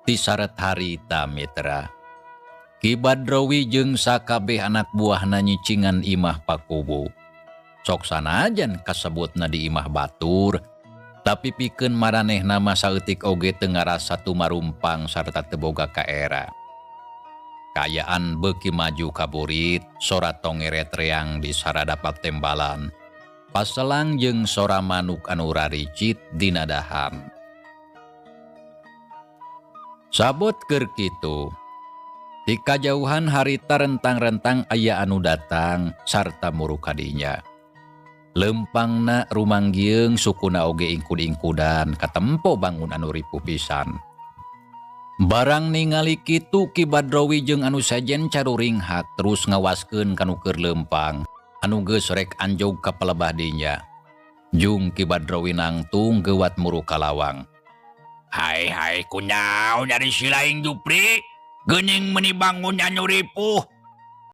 Tisaret harita Mitra. Ki Badrowi jeung sakabeh anak buahna nyicingan imah pakubu. Sok sanajan kasebutna di imah batur, tapi pikeun maraneh nama saeutik oge teu ngarasa tumarumpang sarta teu boga kaera. Kayaan beuki maju kaburit, sora tongeret reang di saradapak tembalan. Paselang jeung sora manuk anu raricit dina daham. Sabot keur kitu. Di kajauhan harita rentang-rentang aya anu datang sarta muru kadinya. Lempangna rumanggieung sukuna oge ingkud-ingkudan katempo bangun anu ripuh pisan. Barang ningali kitu Ki Badrowi jeung anu sajen caruring hak terus ngawaskeun kanu keur lempang anu geus rek anjog ka palebah dinya. Jung Ki Badrowi nangtung geuwat muru kalawang. Hai kunyaon dari si laing Jupri, geuning meuni bangun anu ripuh.